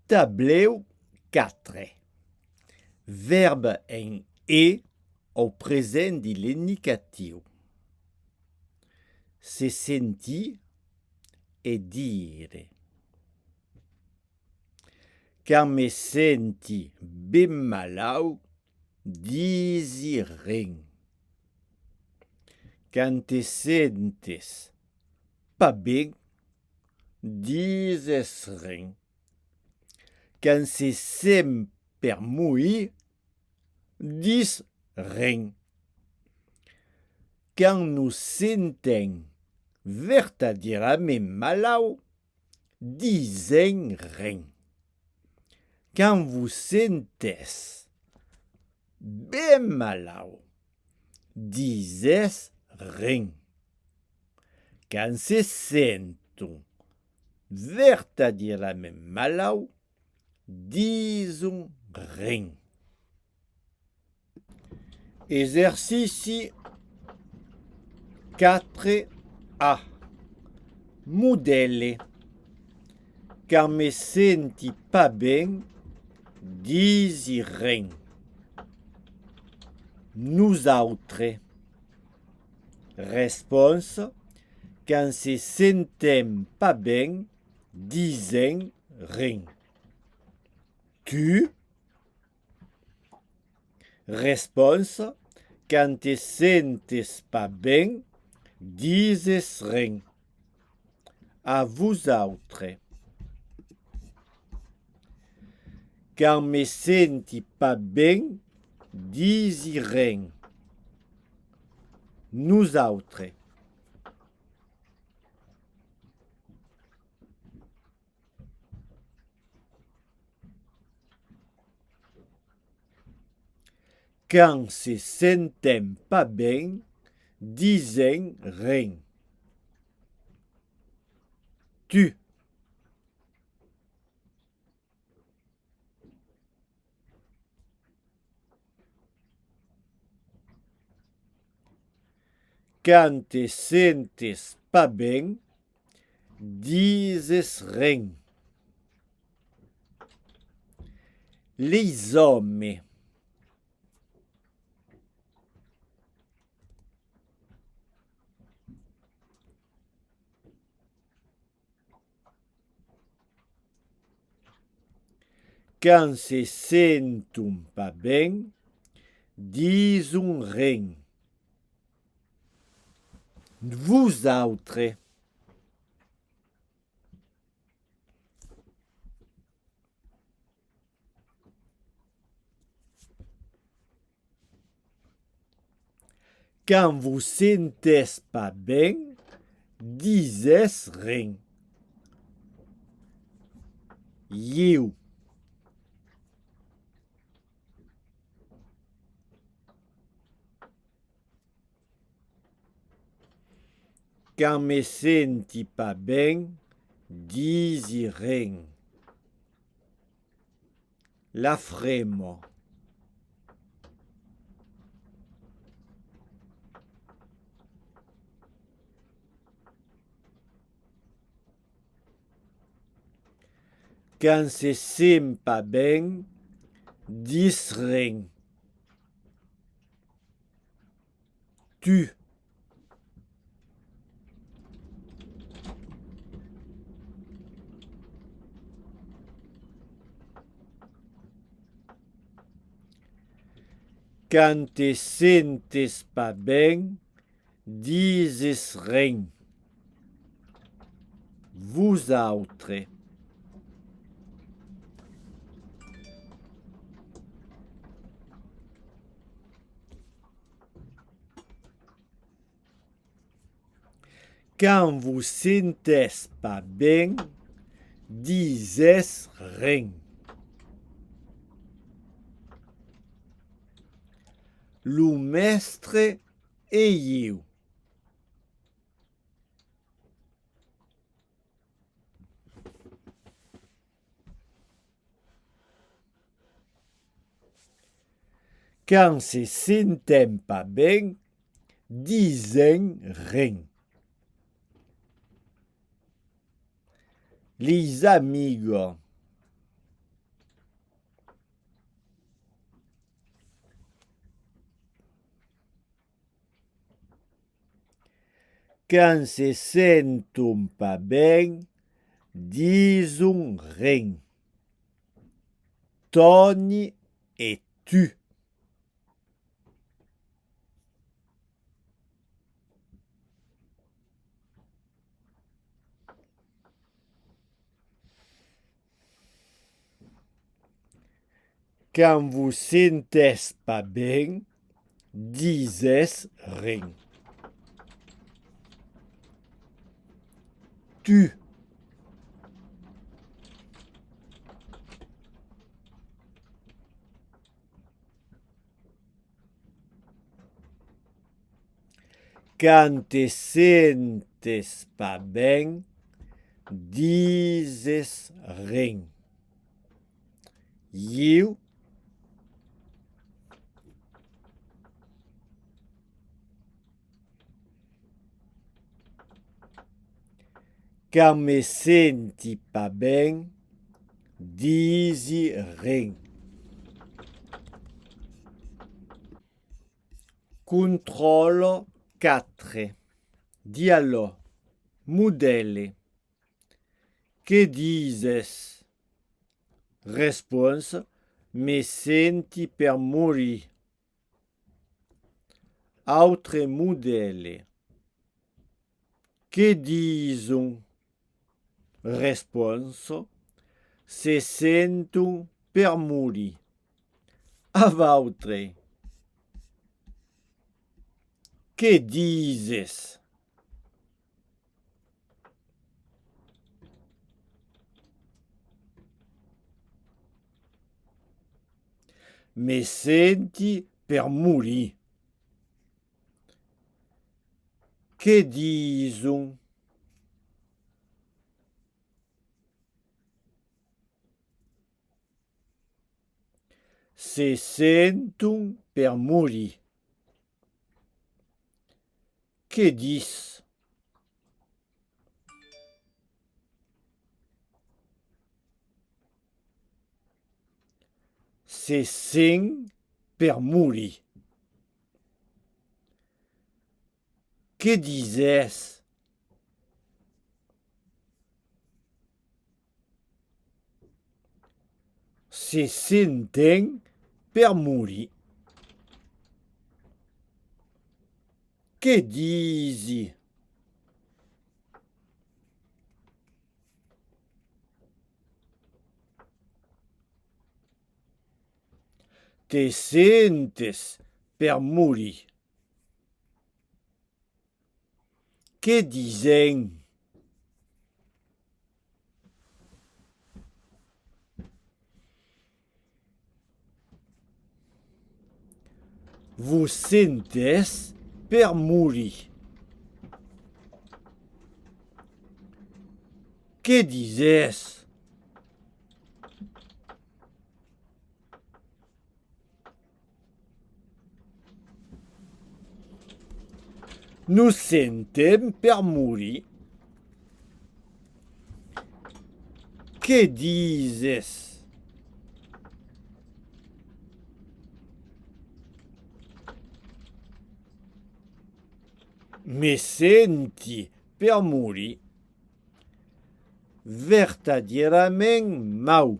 Tableu 4. Verbe em e au present de l'inicatiu. Se sentir e dire. Quand me senti ben malau, disi ren. Quand te sentes pas ben, dises ren. Quand se sent per morir, dis ren. Quand nous sentons verdadeirament malau, disem ren. Quand vous sentez ben malau, dises ren. Quand se sentam verdadeirament malau, disons ren. Exercici 4A. Modele. Quand me senti pas ben, disi ren. Nous autres. Réponse. Quand se sentem pas ben, disem ren. Tu. Réponse. Quand te sentes pas ben, dises ren. À vous autres. Quand me senti pas ben, disi ren. Nous autres. Quand se sentem pas ben, disem ren. Tu. Quand te sentes pas ben, dises ren. Les hommes. Quand se sentam pas ben, disons ren. Vous autres. Quand vous sentez pas ben, dises ren. Eu. Quand me senti pas ben, disi ren. La fremo. Quand se sent pas ben, dis ren. Tu. Quand te sentes pas ben, dises ren. Vous autres. Quand vous sentez pas ben, dises ren. Le mestre e eu. Quand se sentem pas ben, disem ren. Les amigos. Quand se sentam pas bem, disam ren. Tony et tu. Quand vous sentez pas bien, dises rien. Tu. Quand te sentes pas bien, dises rien. You. Quand me senti pas bien, dis rien. Contrôle 4. Dialogue. Modèle. Que dises? Réponse. Me senti per mourir. Autre modèle. Que disons? Réponse. Se sento per mourir. A votre. Que dises? Me senti per mourir. Que disons? Se sentam per mourir. Que dis? Se sent per mourir. Que dises? Se sentem per mourir. Que dis? Te sentes per mourir. Que dizem? Vous sentez per mourir. Que dises? Nous sentem per mourir. Que dises? Me senti per mourir. Verdadeiramente mal.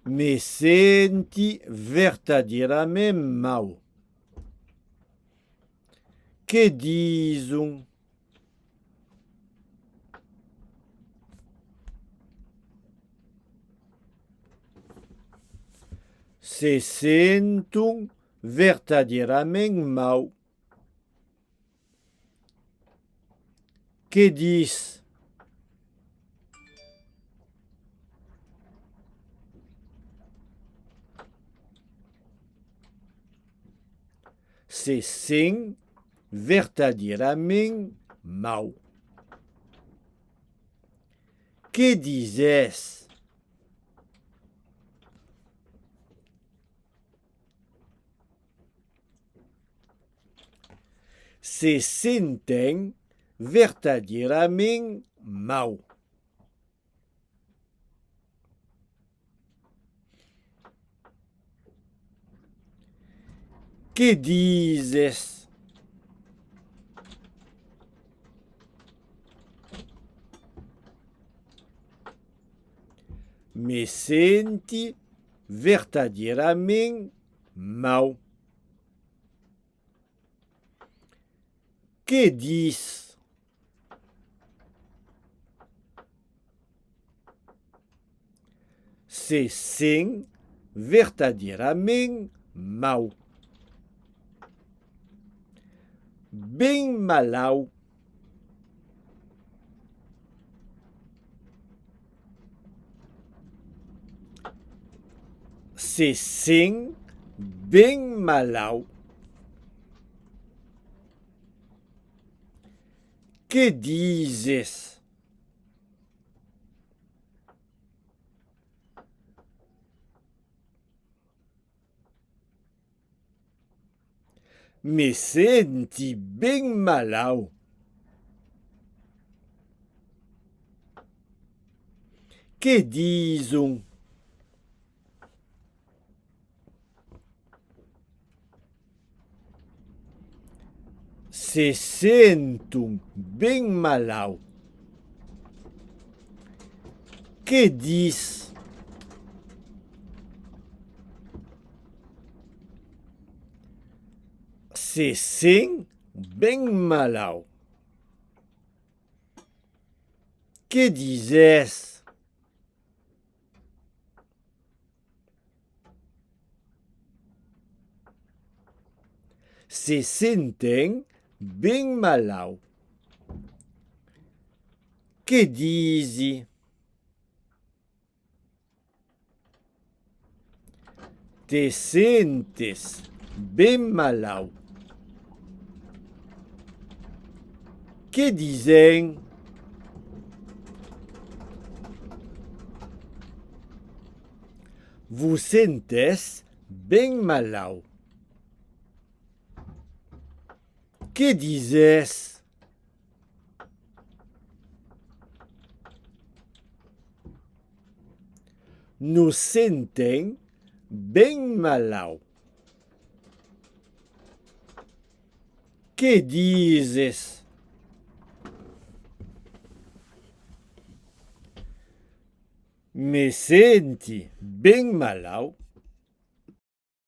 Me senti verdadeiramente mal. Que disam? Se sentam verdadeiramente mal. Que diz? Se sent verdadeiramente mal. Que dizes? Se sentem verdadeiramente mal. Que dizes? Me senti verdadeiramente mal. Que diz? Se sente verdadeiramente mal. Bem malau. Se sente bem malau. Que dizes? Me senti bem malau. Que dizem? Se sentam bem malau. Que diz? Se sente bem malau. Que dizes? Se sentem bem malau. Que diz? Te sentes bem malau. Que dizem? Vous sentes bem malau. Que dizes? Nos sentem bem malau. Que dizes? Me senti bem malau.